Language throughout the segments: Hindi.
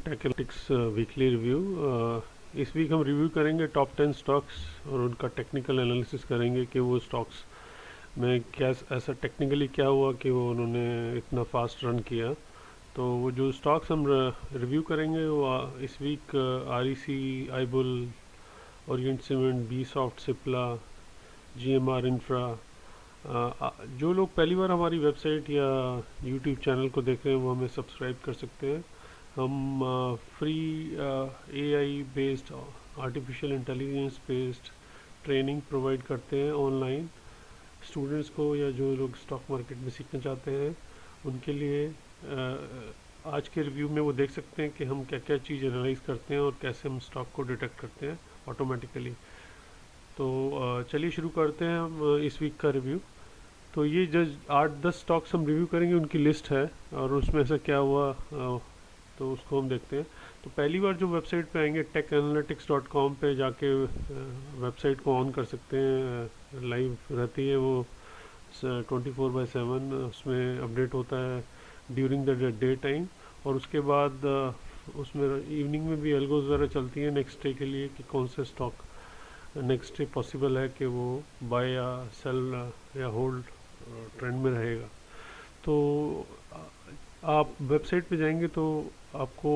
Techniques weekly review. इस वीक हम रिव्यू करेंगे टॉप 10 स्टॉक्स और उनका टेक्निकल एनालिसिस करेंगे कि वो स्टॉक्स में क्या ऐसा टेक्निकली क्या हुआ कि वो उन्होंने इतना फास्ट रन किया। तो वो जो स्टॉक्स हम रिव्यू करेंगे वो इस वीक REC, आईबुल, ओरिएंट सीमेंट, बी सॉफ्ट, सिप्ला, GMR इंफ्रा। जो लोग पहली बार हमारी वेबसाइट या यूट्यूब चैनल को देख रहे हैं वो हमें सब्सक्राइब कर सकते हैं। हम free AI based, artificial intelligence based training provide करते हैं ऑनलाइन स्टूडेंट्स को या जो लोग स्टॉक मार्केट में सीखना चाहते हैं उनके लिए। आज के रिव्यू में वो देख सकते हैं कि हम क्या क्या चीज़ एनालाइज करते हैं और कैसे हम स्टॉक को डिटेक्ट करते हैं ऑटोमेटिकली। तो चलिए शुरू करते हैं हम इस वीक का रिव्यू। तो ये जो 8-10 स्टॉक्स हम रिव्यू करेंगे उनकी लिस्ट है और उसमें से क्या हुआ तो उसको हम देखते हैं। तो पहली बार जो वेबसाइट पे आएंगे techanalytics.com पे जाके वेबसाइट को ऑन कर सकते हैं। लाइव रहती है वो 24/7, उसमें अपडेट होता है ड्यूरिंग द डे टाइम। और उसके बाद उसमें इवनिंग में भी एल्गोज वगैरह चलती है नेक्स्ट डे के लिए कि कौन से स्टॉक नेक्स्ट डे पॉसिबल है कि वो बाय या सेल या होल्ड ट्रेंड में रहेगा। तो आप वेबसाइट पे जाएंगे तो आपको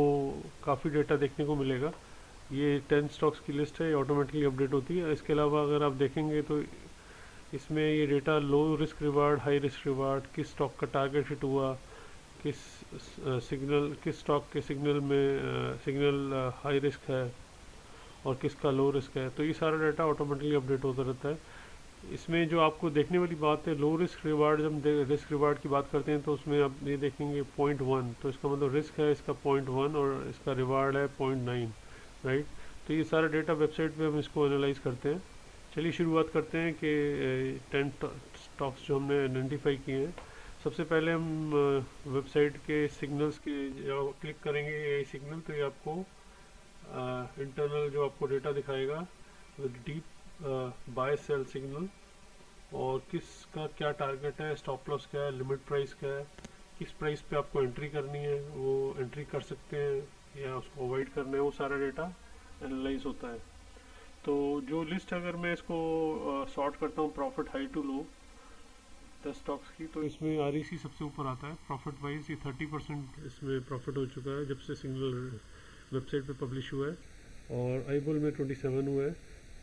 काफ़ी डेटा देखने को मिलेगा। ये 10 स्टॉक्स की लिस्ट है, ये ऑटोमेटिकली अपडेट होती है। इसके अलावा अगर आप देखेंगे तो इसमें ये data low risk reward, high risk reward, किस स्टॉक का टारगेट हिट हुआ, किस सिग्नल, किस स्टॉक के सिग्नल में सिग्नल हाई रिस्क है और किसका लो रिस्क है। तो ये सारा डाटा ऑटोमेटिकली अपडेट होता रहता है। इसमें जो आपको देखने वाली बात है लो रिस्क रिवार्ड, जब हम रिस्क रिवार्ड की बात करते हैं तो उसमें आप ये देखेंगे 0.1, तो इसका मतलब रिस्क है इसका 0.1 और इसका रिवार्ड है 0.9, राइट। तो ये सारा डेटा वेबसाइट पे हम इसको एनालाइज करते हैं। चलिए शुरुआत करते हैं कि 10 स्टॉक्स जो हमने आइडेंटिफाई किए हैं। सबसे पहले हम वेबसाइट के सिग्नल्स के जब क्लिक करेंगे ये सिग्नल तो ये आपको इंटरनल जो आपको डेटा दिखाएगा डीप बाय सेल सिग्नल और किसका क्या टारगेट है, स्टॉप लॉस क्या है, लिमिट प्राइस क्या है, किस प्राइस पे आपको एंट्री करनी है वो एंट्री कर सकते हैं या उसको अवॉइड करना है, वो सारा डेटा एनालाइज होता है। तो जो लिस्ट अगर मैं इसको सॉर्ट करता हूँ profit high to low 10 stocks की, तो इसमें REC सबसे ऊपर आता है प्रॉफिट वाइज। ये 30% इसमें प्रॉफिट हो चुका है जब से सिग्नल वेबसाइट पे पब्लिश हुआ है और आईबुल में 27 हुआ है।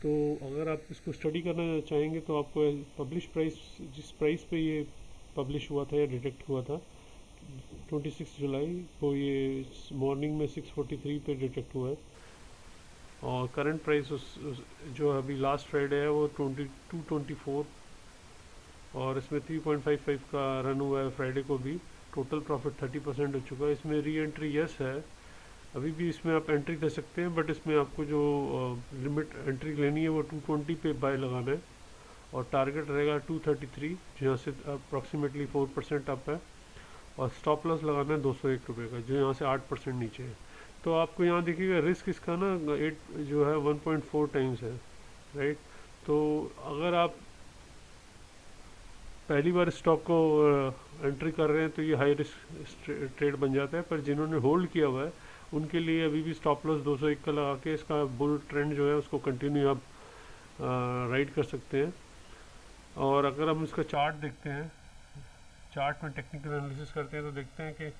तो अगर आप इसको स्टडी करना चाहेंगे तो आपको पब्लिश प्राइस, जिस प्राइस पे ये पब्लिश हुआ था या डिटेक्ट हुआ था 26 जुलाई को, ये मॉर्निंग में 6:43 पे डिटेक्ट हुआ है और करंट प्राइस जो अभी लास्ट फ्राइडे है वो 22.24 और इसमें 3.55 का रन हुआ है फ्राइडे को भी। टोटल प्रॉफिट 30% हो चुका है। इसमें री एंट्री यस है, अभी भी इसमें आप एंट्री दे सकते हैं, बट इसमें आपको जो लिमिट एंट्री लेनी है वो 220 पे बाय लगाना है और टारगेट रहेगा 233 जहाँ से अप्रॉक्सीमेटली 4% अप है और स्टॉप लॉस लगाना है 201 रुपये का जो यहाँ से 8% नीचे है। तो आपको यहाँ देखिएगा रिस्क इसका ना 8 जो है 1.4 टाइम्स है, राइट। तो अगर आप पहली बार स्टॉक को एंट्री कर रहे हैं तो ये हाई रिस्क ट्रेड बन जाता है, पर जिन्होंने होल्ड किया हुआ है उनके लिए अभी भी स्टॉप लॉस 201 का लगा के इसका बुल ट्रेंड जो है उसको कंटिन्यू आप राइड कर सकते हैं। और अगर हम इसका चार्ट देखते हैं, चार्ट में टेक्निकल एनालिसिस करते हैं तो देखते हैं कि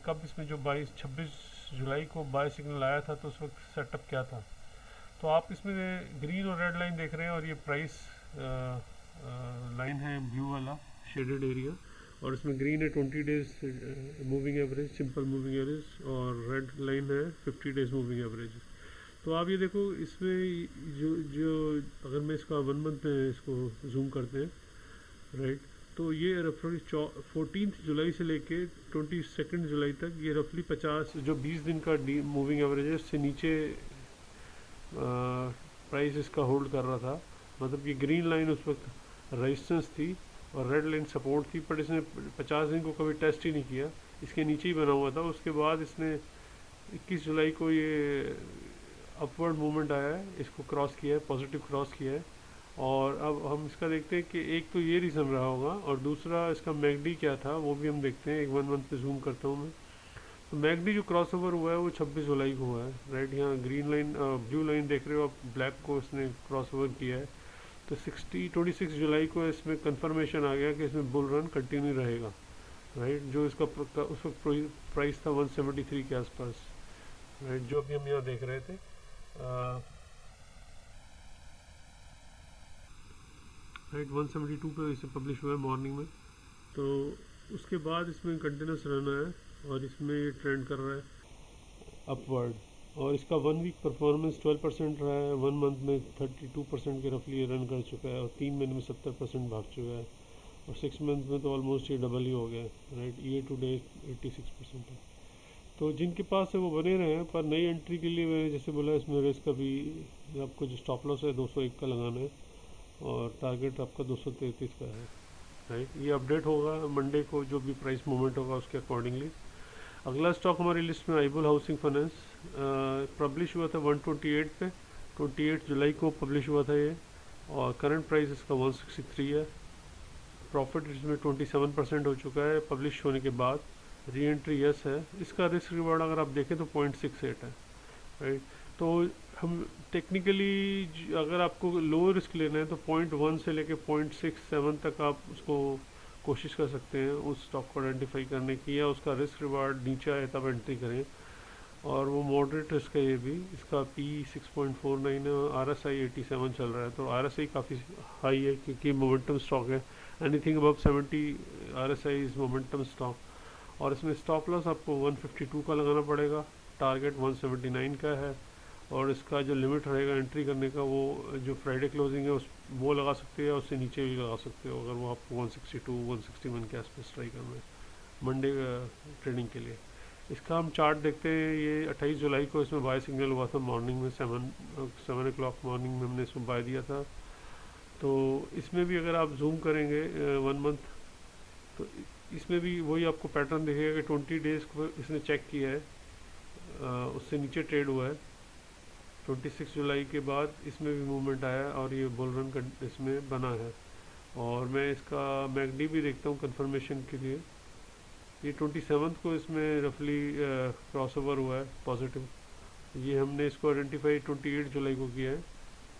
कब इसमें जो 26 जुलाई को बाय सिग्नल आया था तो उस वक्त सेटअप क्या था। तो आप इसमें ग्रीन और रेड लाइन देख रहे हैं और ये प्राइस लाइन है ब्लू वाला शेडेड एरिया, और इसमें ग्रीन है 20 days moving average, simple moving average, और रेड लाइन है 50 डेज मूविंग एवरेज। तो आप ये देखो इसमें जो जो अगर मैं इसका 1 मंथ इसको जूम करते हैं, राइट, तो ये रफली 14 जुलाई से लेके 22 जुलाई तक ये रफली 50 जो 20 दिन का मूविंग एवरेज है उससे नीचे प्राइस इसका होल्ड कर रहा था। मतलब ये ग्रीन लाइन उस वक्त रेजिस्टेंस थी और रेड लाइन सपोर्ट थी, पर इसने 50 दिन को कभी टेस्ट ही नहीं किया, इसके नीचे ही बना हुआ था। उसके बाद इसने 21 जुलाई को ये अपवर्ड मूवमेंट आया है, इसको क्रॉस किया है, पॉजिटिव क्रॉस किया है। और अब हम इसका देखते हैं कि एक तो ये रीज़न रहा होगा और दूसरा इसका मैगडी क्या था वो भी हम देखते हैं। एक 1 मंथ पे जूम करता हूँ मैं, तो मैगडी जो क्रॉस ओवर हुआ है वो 26 जुलाई को हुआ है, राइट। यहाँ ग्रीन लाइन ब्लू लाइन देख रहे हो आप, ब्लैक को इसने क्रॉस ओवर किया है। तो 26 जुलाई को इसमें कंफर्मेशन आ गया कि इसमें बुल रन कंटिन्यू रहेगा, राइट। जो इसका उस वक्त प्राइस था 173 के आसपास, राइट, जो अभी हम यहाँ देख रहे थे। राइट 172 पे इसे पब्लिश हुआ है मॉर्निंग में। तो उसके बाद इसमें कंटिन्यूस रहना है और इसमें ये ट्रेंड कर रहा है अपवर्ड। और इसका 1 वीक परफॉर्मेंस 12% रहा है, 1 मंथ में 32% के रफली रन कर चुका है और 3 महीने में 70% भाग चुका है और 6 मंथ में तो ऑलमोस्ट ये डबल ही हो गया, राइट। ईयर टू डेट 86% है। तो जिनके पास है वो बने रहे हैं, पर नई एंट्री के लिए मैंने जैसे बोला इसमें रिस्क अभी आपको जो स्टॉप लॉस है 201 का लगाना है और टारगेट आपका 233 का है, राइट। ये अपडेट होगा मंडे को, जो भी प्राइस मूवमेंट होगा उसके अकॉर्डिंगली। अगला स्टॉक हमारी लिस्ट में आईबुल हाउसिंग फाइनेंस, पब्लिश हुआ था 128 पे, 28 जुलाई को पब्लिश हुआ था ये और करंट प्राइस इसका 163 है। प्रॉफिट इसमें 27% हो चुका है पब्लिश होने के बाद। री एंट्री यस है। इसका रिस्क रिवार्ड अगर आप देखें तो 0.68 है, राइट। तो हम टेक्निकली अगर आपको लो रिस्क लेना है तो 0.1 से लेके 0.67 तक आप उसको कोशिश कर सकते हैं उस स्टॉक को आइडेंटिफाई करने की, या उसका रिस्क रिवार्ड नीचे आए तब एंट्री करें। और वो मॉडरेट रिस्क है ये भी। इसका पी 6.49 है और आर एस आई 87 चल रहा है। तो आर एस आई काफ़ी हाई है क्योंकि मोमेंटम स्टॉक है। Anything above 70 R S I is momentum stock. और इसमें स्टॉप लॉस आपको 152 का लगाना पड़ेगा, टारगेट 179 का है। और इसका जो लिमिट रहेगा एंट्री करने का वो जो फ्राइडे क्लोजिंग है उस वो लगा सकते हैं, उससे नीचे भी लगा सकते हो अगर वो आपको 162 161 के आसपास ट्राई करना है मंडे ट्रेडिंग के लिए। इसका हम चार्ट देखते हैं। ये 28 जुलाई को इसमें बाय सिग्नल हुआ था मॉर्निंग में 7 o'clock मॉर्निंग में हमने इसमें बाय दिया था। तो इसमें भी अगर आप जूम करेंगे 1 मंथ तो इसमें भी वही आपको पैटर्न दिखेगा कि 20 डेज को इसने चेक किया है, उससे नीचे ट्रेड हुआ है। 26 जुलाई के बाद इसमें भी मूवमेंट आया और ये बुल रन इसमें बना है। और मैं इसका मैगडी भी देखता हूँ कंफर्मेशन के लिए। ये 27 को इसमें रफली क्रॉस ओवर हुआ है पॉजिटिव। ये हमने इसको आइडेंटिफाई 28 जुलाई को किया है,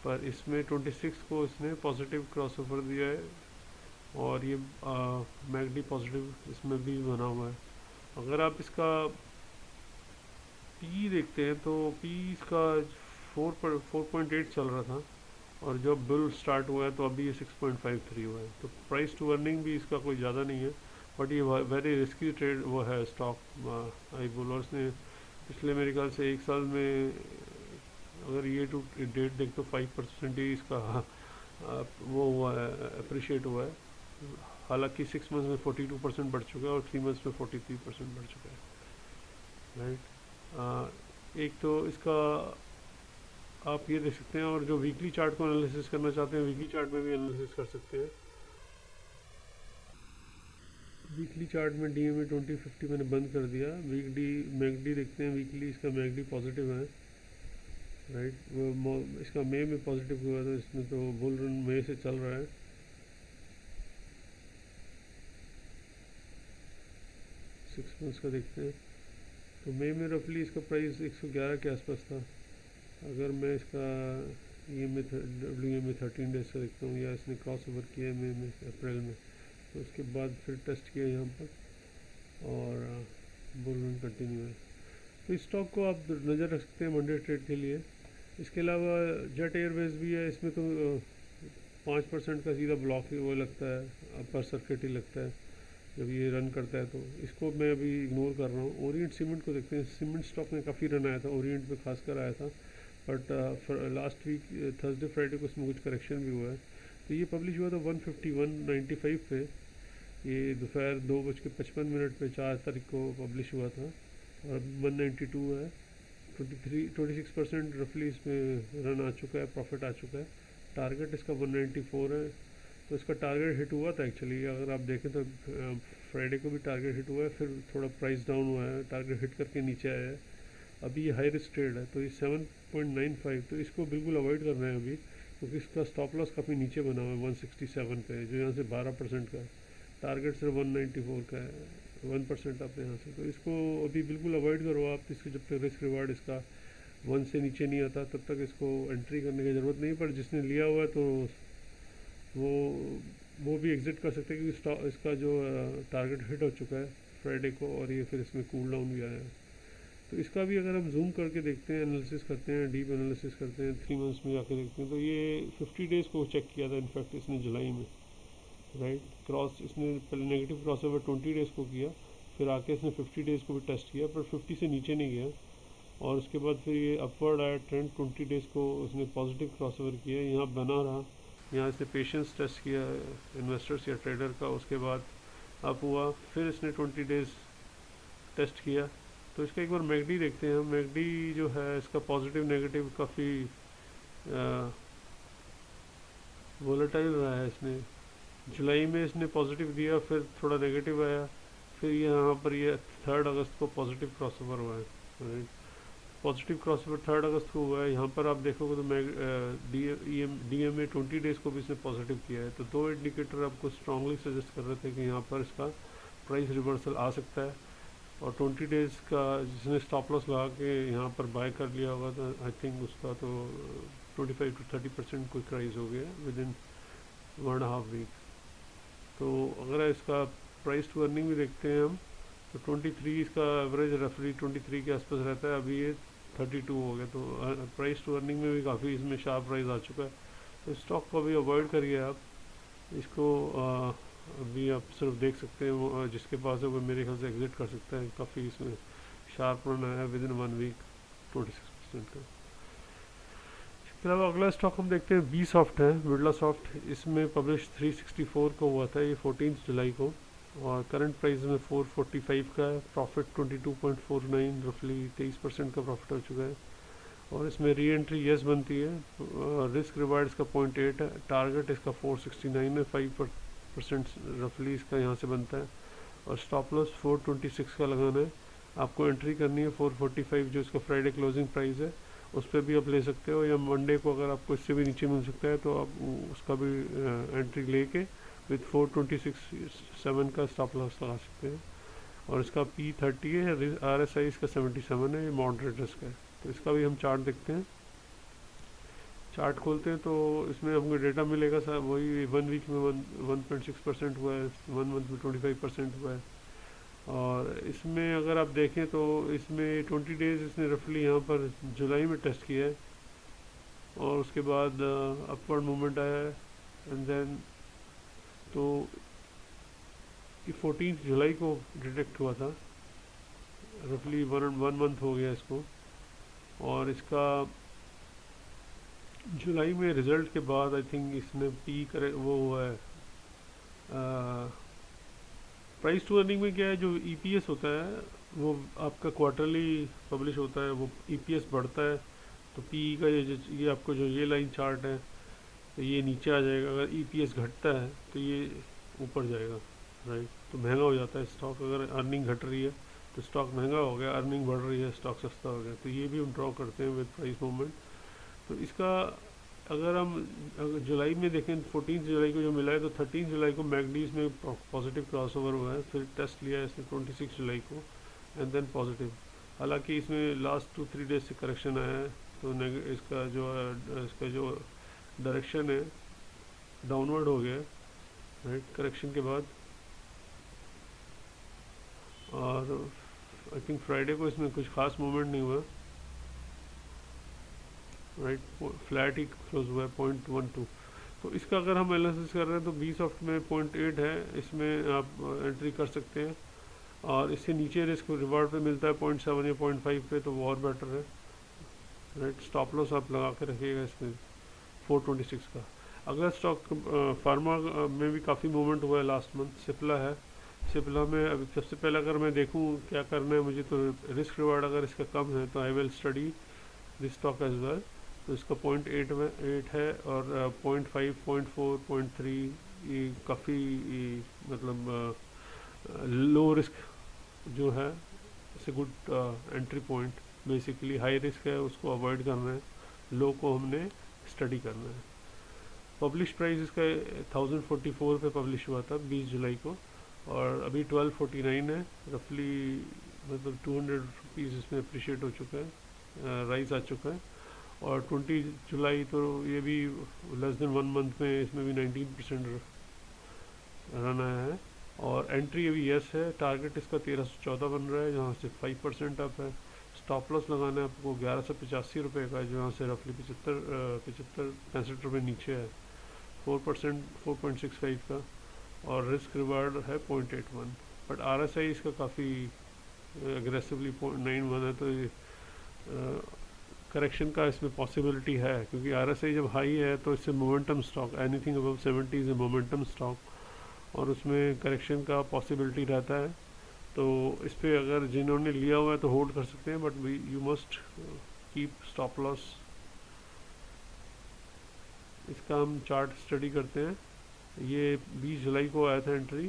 पर इसमें 26 को इसने पॉजिटिव क्रॉस ओवर दिया है और ये मैगडी पॉजिटिव इसमें भी बना हुआ है। अगर आप इसका पी देखते हैं तो पी इसका 4.8 चल रहा था और जब बुल स्टार्ट हुआ है तो अभी ये 6.53 हुआ है। तो प्राइस टू अर्निंग भी इसका कोई ज़्यादा नहीं है, बट ये वेरी रिस्की ट्रेड वो है स्टॉक। आई बुलर्स ने पिछले मेरे ख्याल से एक साल में अगर ये टू डेट देख तो 5% ही इसका वो हुआ है, अप्रिशिएट हुआ है। हालांकि 6 मंथ्स में 42% बढ़ चुका है और 3 मंथ्स में 43% बढ़ चुका है, राइट। एक तो इसका आप ये देख सकते हैं, और जो वीकली चार्ट को एनालिसिस करना चाहते हैं वीकली चार्ट में भी एनालिसिस कर सकते हैं। वीकली चार्ट में DMA 2050 मैंने बंद कर दिया। वीकली मैगडी देखते हैं, वीकली इसका मैगडी पॉजिटिव है, राइट। वो इसका मई में पॉजिटिव हुआ था, इसमें तो बुल रन मई से चल रहा है। 6 मंथ्स का देखते हैं तो मई में रफली इसका प्राइस 111 के आसपास था। अगर मैं इसका WMA 13 डेज का देखता हूँ, या इसने क्रॉस ओवर किया है मई में अप्रैल में, तो उसके बाद फिर टेस्ट किया यहाँ पर और बुल रन कंटिन्यू है। तो इस स्टॉक को आप नज़र रख सकते हैं मंडे ट्रेड के लिए। इसके अलावा जेट एयरवेज भी है, इसमें तो 5% का सीधा ब्लॉक ही वो लगता है, अपर सर्किट ही लगता है जब ये रन करता है, तो इसको मैं अभी इग्नोर कर रहा हूँ। ओरिएंट सीमेंट को देखते हैं। सीमेंट स्टॉक में काफ़ी रन आया था, ओरिएंट में खासकर आया था, but last week Thursday Friday को इसमें कुछ करेक्शन भी हुआ है। तो ये पब्लिश हुआ था 151.95 पे, ये दोपहर 2:55 पे 4 तारीख को पब्लिश हुआ था और 192 है। 26% रफली इसमें रन आ चुका है, प्रॉफिट आ चुका है। टारगेट इसका 194 है। तो इसका टारगेट हिट हुआ था एक्चुअली, अगर आप देखें तो फ्राइडे को भी टारगेट हिट हुआ है, फिर थोड़ा प्राइस डाउन हुआ है, टारगेट हिट करके नीचे आया है। अभी ये हाई रिस्क ट्रेड है, तो ये 7.95, तो इसको बिल्कुल अवॉइड करना है अभी, क्योंकि इसका स्टॉप लॉस काफ़ी नीचे बना हुआ है 167 पे, जो यहाँ से 12% का है। टारगेट सिर्फ 194 का है, 1% आप यहाँ से, तो इसको अभी बिल्कुल अवॉइड करो आप। इसके जब तक रिस्क रिवार्ड इसका 1 से नीचे नहीं आता तब तक इसको एंट्री करने की ज़रूरत नहीं। पर जिसने लिया हुआ है तो वो वो भी एग्ज़िट कर सकते हैं, क्योंकि इसका जो टारगेट हिट हो चुका है फ्राइडे को, और ये फिर इसमें कूल डाउन भी आया है। तो इसका भी अगर हम जूम करके देखते हैं, एनालिसिस करते हैं, डीप एनालिसिस करते हैं, 3 मंथ्स में जाके देखते हैं, तो ये 50 डेज़ को चेक किया था इनफैक्ट इसने जुलाई में, राइट। क्रॉस इसने पहले नेगेटिव क्रॉस ओवर 20 डेज़ को किया, फिर आके इसने 50 डेज़ को भी टेस्ट किया, पर 50 से नीचे नहीं गया, और उसके बाद फिर ये अपवर्ड आया ट्रेंड। 20 डेज़ को उसने पॉजिटिव क्रॉस ओवर किया, यहाँ बना रहा, यहाँ इसने पेशेंस टेस्ट किया इन्वेस्टर्स या ट्रेडर का, उसके बाद अप हुआ, फिर इसने 20 डेज़ टेस्ट किया। तो इसका एक बार मैगडी देखते हैं हम। मैगडी जो है इसका पॉजिटिव नेगेटिव काफ़ी वोलेटाइल रहा है। इसने जुलाई में इसने पॉजिटिव दिया, फिर थोड़ा नेगेटिव आया, फिर यहाँ पर ये 3 अगस्त को पॉजिटिव क्रॉसओवर हुआ है, राइट। पॉजिटिव क्रॉसओवर 3 अगस्त को हुआ है। यहाँ पर आप देखोगे तो DMA 20 डेज़ को भी इसने पॉजिटिव किया है। तो 2 इंडिकेटर आपको स्ट्रांगली सजेस्ट कर रहे थे कि यहाँ पर इसका प्राइस रिवर्सल आ सकता है। और 20 डेज़ का जिसने स्टॉप लॉस लगा के यहाँ पर बाय कर लिया होगा, तो आई थिंक उसका तो 25 to 30% क्विक राइज हो गया विद इन 1.5 वीक। तो अगर इसका प्राइस टू अर्निंग भी देखते हैं हम, तो 23 इसका एवरेज रफली 23 के आसपास रहता है, अभी ये 32 हो गया। तो प्राइस टू अर्निंग में भी काफ़ी इसमें शार्प राइज आ चुका है। तो स्टॉक को अभी अवॉइड करिए आप इसको। अभी आप सिर्फ देख सकते हैं, वो जिसके पास है वो मेरे ख्याल से एग्जिट कर सकता है। काफ़ी इसमें शार्प रन आया विद इन 1 वीक 26% का। इसके अलावा अगला स्टॉक हम देखते हैं बी सॉफ्ट है, बिरला सॉफ्ट। इसमें पब्लिश 364 को हुआ था, ये 14 जुलाई को, और करंट प्राइस में 445 का है। प्रॉफिट 22.49, रफली 23% का प्रॉफिट हो चुका है। और इसमें री एंट्री येस बनती है। रिस्क रिवार्ड इसका 0.8 है, टारगेट इसका 469 है, 5% रफली इसका यहाँ से बनता है। और स्टॉप लॉस 426 का लगाना है। आपको एंट्री करनी है 445 जो इसका फ्राइडे क्लोजिंग प्राइस है, उस पर भी आप ले सकते हो, या मंडे को अगर आपको इससे भी नीचे मिल सकता है तो आप उसका भी एंट्री लेके विथ 426.7 का स्टॉप लॉस लगा सकते हैं। और इसका P30 है, RSI इसका 77 है, ये मॉडरेट रिस्क है। तो इसका भी हम चार्ट देखते हैं। चार्ट खोलते हैं तो इसमें हमको डेटा मिलेगा सर, वही 1 वीक में 1.6% हुआ है, 1 मंथ में 25% हुआ है। और इसमें अगर आप देखें तो इसमें 20 डेज़ इसने रफली यहाँ पर जुलाई में टेस्ट किया है, और उसके बाद अपवर्ड मूवमेंट आया है, एंड देन तो ये 14 जुलाई को डिटेक्ट हुआ था, रफली 1 मंथ हो गया इसको। और इसका जुलाई में रिज़ल्ट के बाद आई थिंक इसने पी करे वो हुआ है। प्राइस टू अर्निंग में क्या है, जो EPS होता है वो आपका क्वार्टरली पब्लिश होता है, वो EPS बढ़ता है तो PE का ये आपको जो ये लाइन चार्ट है तो ये नीचे आ जाएगा। अगर EPS घटता है तो ये ऊपर जाएगा, राइट। तो महंगा हो जाता है स्टॉक। अगर अर्निंग घट रही है तो स्टॉक महंगा हो गया, अर्निंग बढ़ रही है स्टॉक सस्ता हो गया। तो ये भी हम ड्रॉ करते हैं विद प्राइस मूवमेंट। तो इसका अगर हम जुलाई में देखें 14 जुलाई को जो मिला है, तो 13 जुलाई को मैगडीज में पॉजिटिव क्रॉसओवर हुआ है, फिर टेस्ट लिया है इसने 26 जुलाई को, एंड देन पॉजिटिव। हालांकि इसमें लास्ट 2-3 डेज से करेक्शन आया है, तो इसका जो डायरेक्शन है डाउनवर्ड हो गया, राइट, करेक्शन के बाद। और आई थिंक फ्राइडे को इसमें कुछ खास मूवमेंट नहीं हुआ, राइट, फ्लैट ही क्लोज हुआ है 0.12। तो इसका अगर हम एनालिसिस कर रहे हैं तो बी सॉफ्ट में 0.8 है, इसमें आप एंट्री कर सकते हैं। और इससे नीचे रिस्क रिवार्ड पे मिलता है 0.7 या 0.5 पे, तो वो और बेटर है, राइट। स्टॉप लॉस आप लगा के रखिएगा इसमें 426 का। अगला स्टॉक फार्मा में भी काफ़ी मूवमेंट हुआ है लास्ट मंथ, सिप्ला है। सिप्ला में अभी सबसे पहले अगर मैं देखूँ क्या करना है मुझे, तो रिस्क रिवार्ड अगर इसका कम है तो I will study this stock as well. तो इसका 0.8 है, और 0.5, 0.4, 0.3 ये काफ़ी मतलब लो रिस्क जो है, it's a good entry point. Basically high risk है, उसको अवॉइड करना है, लो को हमने स्टडी करना है। पब्लिश प्राइस इसका 1044 पे पब्लिश हुआ था 20 जुलाई को, और अभी 1249 है रफली, मतलब 200 रुपीज़ इसमें अप्रिशिएट हो चुका है, राइज आ चुका है। और 20 जुलाई तो ये भी लेस देन 1 मंथ में इसमें भी 19% रन आया है। और एंट्री अभी यस है, टारगेट इसका 1314 बन रहा है जहाँ से 5% अप है। स्टॉप लॉस लगाना है आपको 1185 रुपये का, जो यहाँ से रफली 65 नीचे है, 4% 4.65 का। और रिस्क रिवार्ड है 0.81। बट RSI इसका काफ़ी एग्रेसिवली 0.91 है, तो ये करेक्शन का इसमें पॉसिबिलिटी है, क्योंकि RSI जब हाई है तो इससे momentum stock, anything above 70 is a momentum stock, और उसमें करेक्शन का पॉसिबिलिटी रहता है। तो इस पर अगर जिन्होंने लिया हुआ है तो होल्ड कर सकते हैं, but you must keep stop loss. इसका हम चार्ट स्टडी करते हैं। ये 20 जुलाई को आया था एंट्री,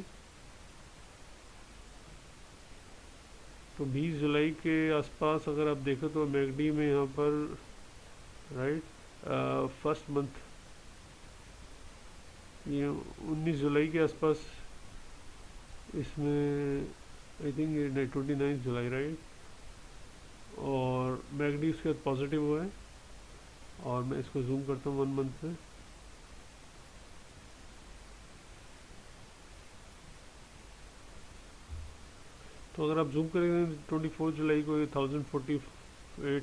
तो 20 जुलाई के आसपास अगर आप देखें तो मैगडी में यहाँ पर राइट फर्स्ट मंथ, ये 19 जुलाई के आसपास इसमें, आई थिंक ये 29 जुलाई राइट, और मैगडी उसके बाद पॉजिटिव हुआ है। और मैं इसको जूम करता हूँ 1 मंथ में, तो अगर आप जूम करेंगे 24 जुलाई को 1048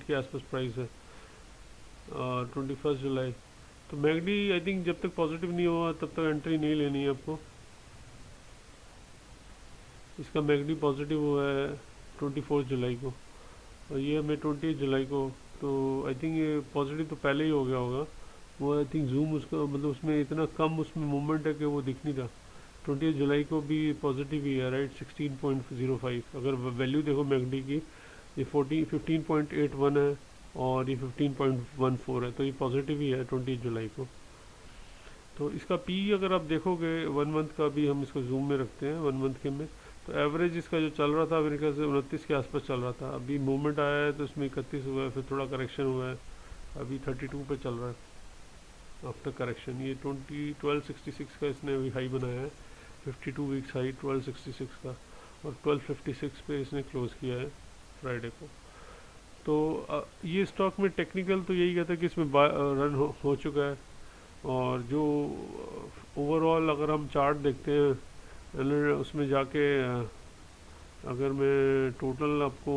के आसपास प्राइस है, और 21 जुलाई। तो मैगडी आई थिंक जब तक पॉजिटिव नहीं हुआ तब तक एंट्री नहीं लेनी है आपको। इसका मैगडी पॉजिटिव हुआ है 24 जुलाई को, और ये हमें 28 जुलाई को, तो आई थिंक ये पॉजिटिव तो पहले ही हो गया होगा। वो आई थिंक जूम उसका मतलब उसमें इतना कम उसमें मूवमेंट है कि वो दिख नहीं रहा। 28 जुलाई को भी पॉजिटिव ही है राइट, 16.05। अगर वैल्यू देखो मैगडी की, ये 15.81 है और ये 15.14 है, तो ये पॉजिटिव ही है 28 जुलाई को। तो इसका पी अगर आप देखोगे 1 मंथ का, भी हम इसको जूम में रखते हैं 1 मंथ के में, तो एवरेज इसका जो चल रहा था मेरे ख्याल से 29 के आसपास चल रहा था। अभी मूवमेंट आया है तो इसमें 31 हुआ है, फिर थोड़ा करेक्शन हुआ है, अभी 32 पे चल रहा है आफ्टर करेक्शन। ये 1266 का इसने अभी हाई बनाया है, 52 वीक्स हाई 1266 का, और 1256 पे इसने क्लोज किया है फ्राइडे को। तो ये स्टॉक में टेक्निकल तो यही कहता है कि इसमें रन हो चुका है। और जो ओवरऑल अगर हम चार्ट देखते हैं उसमें जाके, अगर मैं टोटल आपको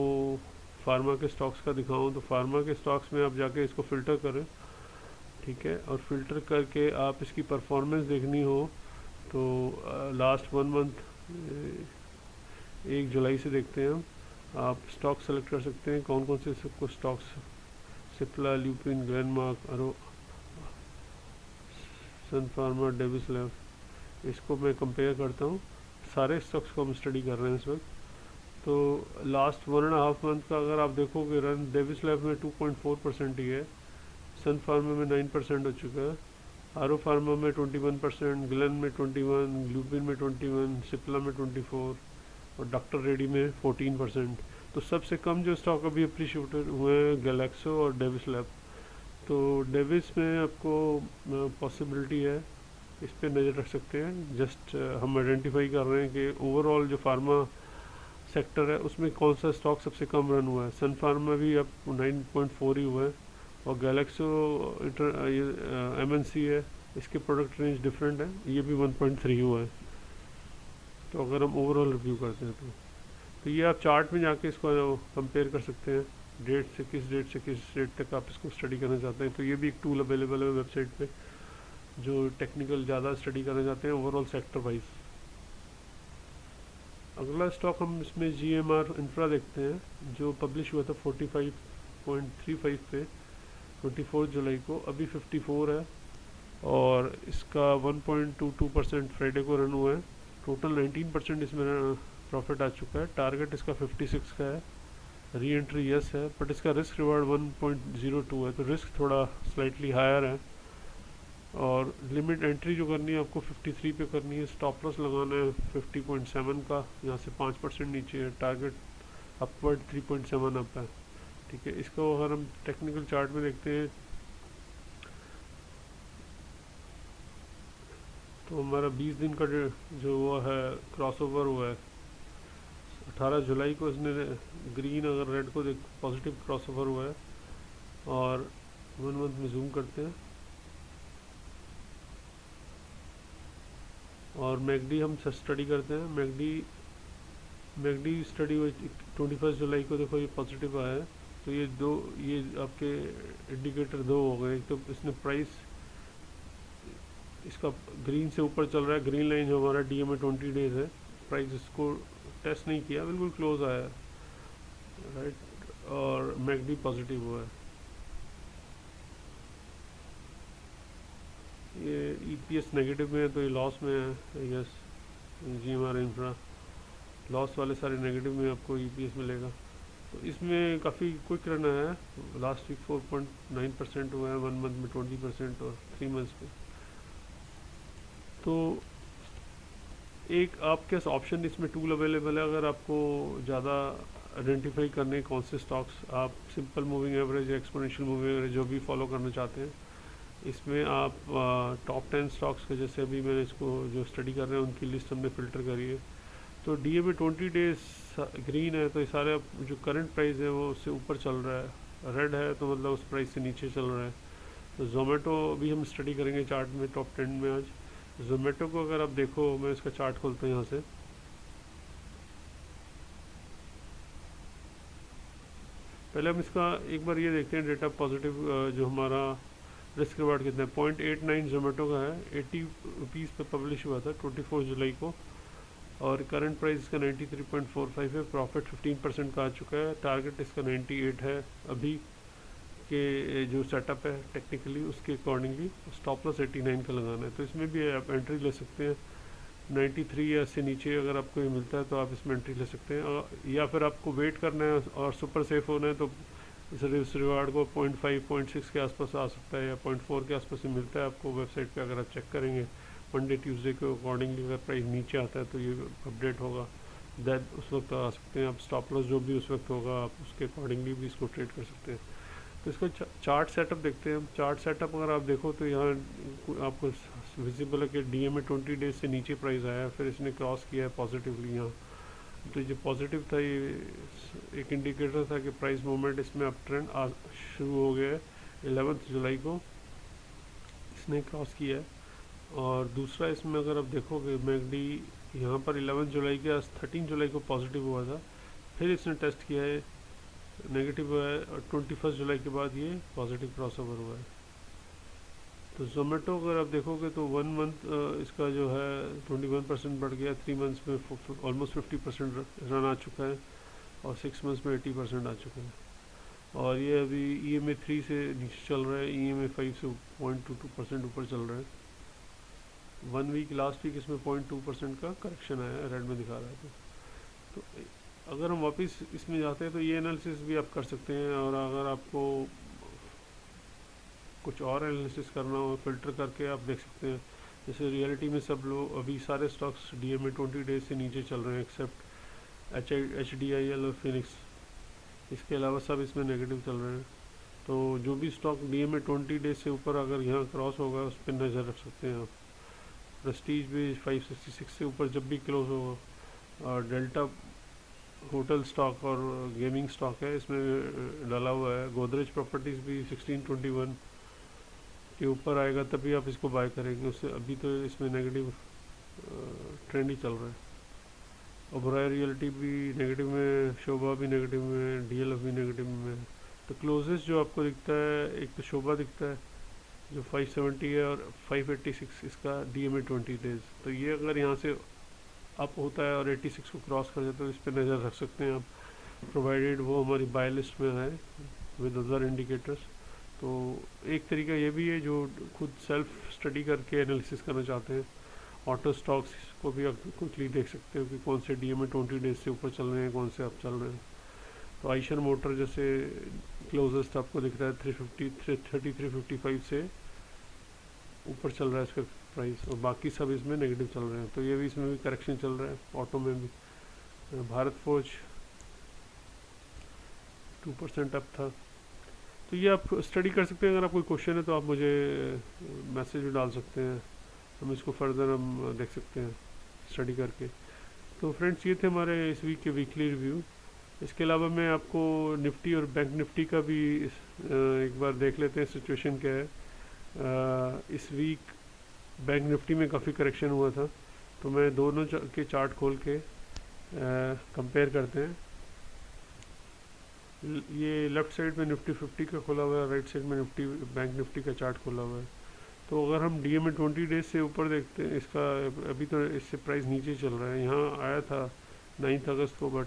फार्मा के स्टॉक्स का दिखाऊं, तो फार्मा के स्टॉक्स में आप जाके इसको फ़िल्टर करें, ठीक है, और फिल्टर करके आप इसकी परफॉर्मेंस देखनी हो तो लास्ट 1 मंथ 1 जुलाई से देखते हैं हम। आप स्टॉक सेलेक्ट कर सकते हैं कौन कौन से सबको स्टॉक्स, सिप्ला, ल्यूपिन, ग्लेनमार्क, अरो, सन फार्मा, डेविस लैब, इसको मैं कंपेयर करता हूँ। सारे स्टॉक्स को हम स्टडी कर रहे हैं इस वक्त। तो लास्ट 1.5 मंथ का अगर आप देखोगे रन, डेविस लैब में 2.4% ही है, सन फार्मा में 9% हो चुका है, आरो फार्मा में 21%, ग्लेन में 21, ल्यूपिन में 21, सिप्ला में 24, और डॉक्टर रेडी में 14%। तो सबसे कम जो स्टॉक अभी अप्रिशिएट हुए हैं गैलेक्सो और डेविस लैब। तो डेविस में आपको पॉसिबिलिटी है, इस पर नज़र रख सकते हैं। जस्ट हम आइडेंटिफाई कर रहे हैं कि ओवरऑल जो फार्मा सेक्टर है उसमें कौन सा स्टॉक सबसे कम रन हुआ है। सन फार्मा भी अब 9.4 ही हुआ है, और गैलेक्सो MNC है, इसके प्रोडक्ट रेंज डिफरेंट है, ये भी 1.3 हुआ है। तो अगर हम ओवरऑल रिव्यू करते हैं तो ये आप चार्ट में जाके इसको कंपेयर कर सकते हैं, डेट से किस डेट तक आप इसको स्टडी करना चाहते हैं। तो ये भी एक टूल अवेलेबल है वेबसाइट पे, जो टेक्निकल ज़्यादा स्टडी करना चाहते हैं ओवरऑल सेक्टर वाइज। अगला स्टॉक हम इसमें GMR इंफ्रा देखते हैं, जो पब्लिश हुआ था 45.35 पे 24 जुलाई को, अभी 54 है, और इसका 1.22% फ्राइडे को रन हुआ है। टोटल 19% इसमें प्रॉफिट आ चुका है। टारगेट इसका 56 का है, री एंट्री यस है, बट इसका रिस्क रिवार्ड 1.02 है, तो रिस्क थोड़ा स्लाइटली हायर है। और लिमिट एंट्री जो करनी है आपको 53 पे करनी है, स्टॉप लॉस लगाना है 50.7 का, यहाँ से 5% नीचे है, टारगेट अपवर्ड 3.7 अप है, ठीक है। इसको अगर हम टेक्निकल चार्ट में देखते हैं तो हमारा 20 दिन का जो वो है क्रॉस ओवर हुआ है 18 जुलाई को, इसने ग्रीन अगर रेड को देख पॉजिटिव क्रॉस ओवर हुआ है। और 1 मंथ में जूम करते हैं और मैकडी हम स्टडी करते हैं। मैकडी स्टडी हुई 21 जुलाई को, देखो ये पॉजिटिव आया है। तो ये आपके इंडिकेटर दो हो गए। एक तो इसने प्राइस इसका ग्रीन से ऊपर चल रहा है, ग्रीन लाइन जो हमारा डीएमए 20 डेज है, प्राइस इसको टेस्ट नहीं किया, बिल्कुल क्लोज आया है, राइट। और मैकडी पॉजिटिव हुआ है। ये ईपीएस नेगेटिव में है तो ये लॉस में है I guess. GMR infra loss वाले सारे नेगेटिव में आपको ईपीएस मिलेगा। तो इसमें काफ़ी क्विक रन है। लास्ट वीक 4.9% हुआ है, 1 मंथ में 20% और 3 मंथ्स में। तो एक आपके पास ऑप्शन इसमें टूल अवेलेबल है। अगर आपको ज़्यादा आइडेंटिफाई करने कौन से स्टॉक्स आप सिंपल मूविंग एवरेज या एक्सपोनेंशियल मूविंग एवरेज जो भी फॉलो करना चाहते हैं, इसमें आप टॉप 10 स्टॉक्स के, जैसे अभी मैंने इसको जो स्टडी कर रहे हैं उनकी लिस्ट हमने फ़िल्टर करी है। तो डीएमए 20 डेज ग्रीन है तो ये सारे जो करंट प्राइस है वो उससे ऊपर चल रहा है, रेड है तो मतलब उस प्राइस से नीचे चल रहा है। तो जोमेटो भी हम स्टडी करेंगे चार्ट में, टॉप 10 में आज। जोमेटो को अगर आप देखो, मैं इसका चार्ट खोलता हूँ यहाँ से। पहले हम इसका एक बार ये देखते हैं डेटा पॉजिटिव, जो हमारा रिस्क रिवार्ड कितना है। 0.89 जोमेटो का है, 80 रुपीज़ पे पब्लिश हुआ था 24 जुलाई को। और करंट प्राइस इसका 93.45 है। प्रॉफिट 15% का आ चुका है। टारगेट इसका 98 है अभी के जो सेटअप है टेक्निकली, उसके अकॉर्डिंगली स्टॉप लॉस 89 का लगाना है। तो इसमें भी आप एंट्री ले सकते हैं 93 या इससे नीचे अगर आपको ये मिलता है तो आप इसमें एंट्री ले सकते हैं। या फिर आपको वेट करना है और सुपर सेफ होना है तो इस रिवार्ड को 0.5 0.6 के आसपास आ सकता है या 0.4 के आसपास ही मिलता है आपको वेबसाइट पे। अगर आप चेक करेंगे मंडे ट्यूसडे के अकॉर्डिंगली, अगर प्राइस नीचे आता है तो ये अपडेट होगा, दैट उस वक्त आ सकते हैं आप। स्टॉप लॉस जो भी उस वक्त होगा आप उसके अकॉर्डिंगली भी इसको ट्रेड कर सकते हैं। तो इसका चार्ट सेटअप देखते हैं हम। चार्ट सेटअप अगर आप देखो तो यहाँ आपको विजिबल है कि डीएमए 20 डेज से नीचे प्राइस आया है, फिर इसने क्रॉस किया है पॉजिटिवली यहाँ। तो ये पॉजिटिव था, ये एक इंडिकेटर था कि प्राइस मूवमेंट इसमें अप ट्रेंड शुरू हो गया है। 11 जुलाई को इसने क्रॉस किया है। और दूसरा इसमें अगर आप देखोगे मैकडी यहाँ पर 11 जुलाई के 13 जुलाई को पॉजिटिव हुआ था, फिर इसने टेस्ट किया है, नेगेटिव हुआ है, और 21 जुलाई के बाद ये पॉजिटिव क्रॉस ओवर हुआ है। तो जोमेटो अगर आप देखोगे तो 1 मंथ इसका जो है 21% बढ़ गया, 3 मंथ्स में ऑलमोस्ट 50% रन आ चुका है, और 6 मंथ्स में 80% आ चुका है। और ये अभी EMA 3 से नीचे चल रहा है, EMA 5 से 0.22% ऊपर चल रहा है। 1 वीक लास्ट वीक इसमें 0.2% का करेक्शन आया है, रेड में दिखा रहा है। तो अगर हम वापस इसमें जाते हैं तो ये एनालिसिस भी आप कर सकते हैं। और अगर आपको कुछ और एनालिसिस करना हो, फिल्टर करके आप देख सकते हैं। जैसे रियलिटी में सब लोग अभी सारे स्टॉक्स डीएमए 20 डेज से नीचे चल रहे हैं एक्सेप्ट HDIL और फिनिक्स, इसके अलावा सब इसमें नेगेटिव चल रहे हैं। तो जो भी स्टॉक डीएमए 20 डेज से ऊपर अगर यहाँ क्रॉस होगा उस पर नज़र रख सकते हैं आप। प्रेस्टीज भी 566 से ऊपर जब भी क्लोज होगा। और डेल्टा होटल स्टॉक और गेमिंग स्टॉक है इसमें डाला हुआ है। गोदरेज प्रॉपर्टीज़ भी 1621 के ऊपर आएगा तभी आप इसको बाय करेंगे, उससे अभी तो इसमें नेगेटिव ट्रेंड ही चल रहा है। ओबराय रियल्टी भी नेगेटिव में, शोभा भी नेगेटिव में, DLF भी नेगेटिव में। तो क्लोजेस्ट जो आपको दिखता है, एक तो शोभा दिखता है जो 570 है, और 586 इसका डीएमए 20 डेज। तो ये अगर यहाँ से अप होता है और 86 को क्रॉस कर जाता है तो इस पर नज़र रख सकते हैं आप, प्रोवाइडेड वो हमारी बाय लिस्ट में है विद अदर इंडिकेटर्स। तो एक तरीका ये भी है जो खुद सेल्फ स्टडी करके एनालिसिस करना चाहते हैं। ऑटो स्टॉक्स को भी आप क्विकली देख सकते हो कि कौन से डीएमए 20 डेज से ऊपर चल रहे हैं, कौन से आप चल रहे हैं। तो आइशर मोटर जैसे क्लोजेस्ट आपको दिख रहा है 3355 से ऊपर चल रहा है इसका प्राइस, और बाकी सब इसमें नेगेटिव चल रहे हैं। तो ये भी इसमें भी करेक्शन चल रहा है, ऑटो में भी। भारत फोर्ज 2% अप था। तो ये आप स्टडी कर सकते हैं। अगर आप कोई क्वेश्चन है तो आप मुझे मैसेज भी डाल सकते हैं। हम इसको फर्दर हम देख सकते हैं स्टडी करके। तो फ्रेंड्स ये थे हमारे इस वीक के वीकली रिव्यू। इसके अलावा मैं आपको निफ्टी और बैंक निफ्टी का भी एक बार देख लेते हैं सिचुएशन क्या है। इस वीक बैंक निफ्टी में काफ़ी करेक्शन हुआ था, तो मैं दोनों के चार्ट खोल के कंपेयर करते हैं। ये लेफ़्ट साइड में निफ्टी 50 का खोला हुआ है, राइट साइड में निफ्टी बैंक निफ्टी का चार्ट खोला हुआ है। तो अगर हम डीएमए 20 डेज से ऊपर देखते हैं, इसका अभी तो इससे प्राइस नीचे चल रहा है, यहाँ आया था 9 अगस्त को, बट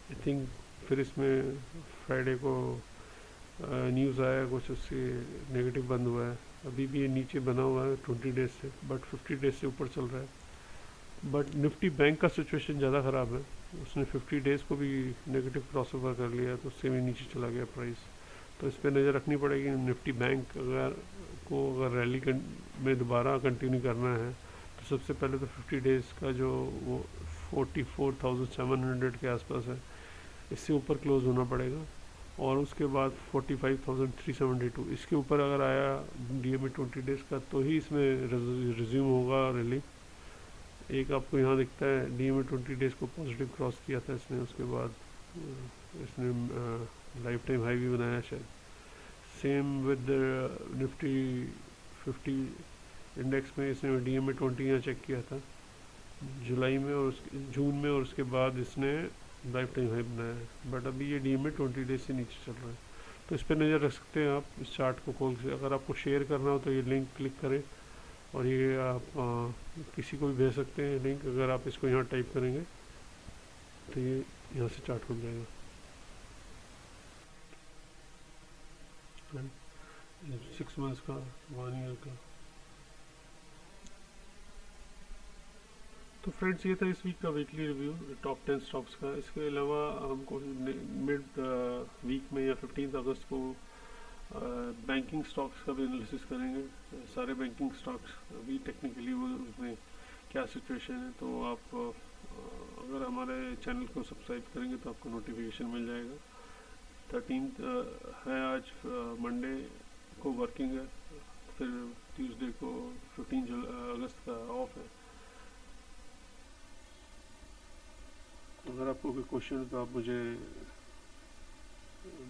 आई थिंक फिर इसमें फ्राइडे को न्यूज़ आया कुछ, उससे नेगेटिव बंद हुआ है। अभी भी ये नीचे बना हुआ है 20 डेज से, बट 50 डेज से ऊपर चल रहा है। बट निफ्टी बैंक का सिचुएशन ज़्यादा ख़राब है, उसने 50 डेज़ को भी नेगेटिव क्रॉस ओवर कर लिया, तो उससे भी नीचे चला गया प्राइस। तो इस पर नज़र रखनी पड़ेगी। निफ्टी बैंक अगर रैली में दोबारा कंटिन्यू करना है, तो सबसे पहले तो 50 डेज़ का जो वो 44,700 के आसपास है, इससे ऊपर क्लोज होना पड़ेगा। और उसके बाद 45,372 इसके ऊपर अगर आया डीएमए 20 डेज़ का, तो ही इसमें रिज्यूम होगा रैली। एक आपको यहाँ दिखता है डीएमए 20 डेज़ को पॉजिटिव क्रॉस किया था इसने, उसके बाद इसने लाइफ टाइम हाई भी बनाया शायद। सेम विद निफ्टी 50 इंडेक्स में इसने डीएमए 20 यहाँ चेक किया था जुलाई में और जून में, और उसके बाद इसने लाइफ टाइम हाई बनाया है। बट अभी ये डीएमए 20 डेज से नीचे चल रहा है, तो इस पर नज़र रख सकते हैं आप इस चार्ट को खोल के। अगर आपको शेयर करना हो तो ये लिंक क्लिक करें, और ये आप किसी को भी भेज सकते हैं लिंक। अगर आप इसको यहाँ टाइप करेंगे तो ये यहाँ से चार्ट खुल जाएगा। 6 मंथ्स का, 1 ईयर का। तो फ्रेंड्स ये था इस वीक का वीकली रिव्यू टॉप 10 स्टॉक्स का। इसके अलावा हमको मिड वीक में या 15 अगस्त को बैंकिंग स्टॉक्स का भी एनालिसिस करेंगे। सारे बैंकिंग स्टॉक्स अभी टेक्निकली वो उसमें क्या सिचुएशन है, तो आप अगर हमारे चैनल को सब्सक्राइब करेंगे तो आपको नोटिफिकेशन मिल जाएगा। 13 है आज, मंडे को वर्किंग है, फिर ट्यूसडे को 15 अगस्त का ऑफ है। अगर आपको कोई क्वेश्चन हो तो आप मुझे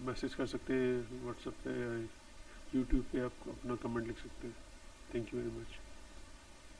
मैसेज कर सकते हैं व्हाट्सएप पे या यूट्यूब पे, आप अपना कमेंट लिख सकते हैं। Thank you very much.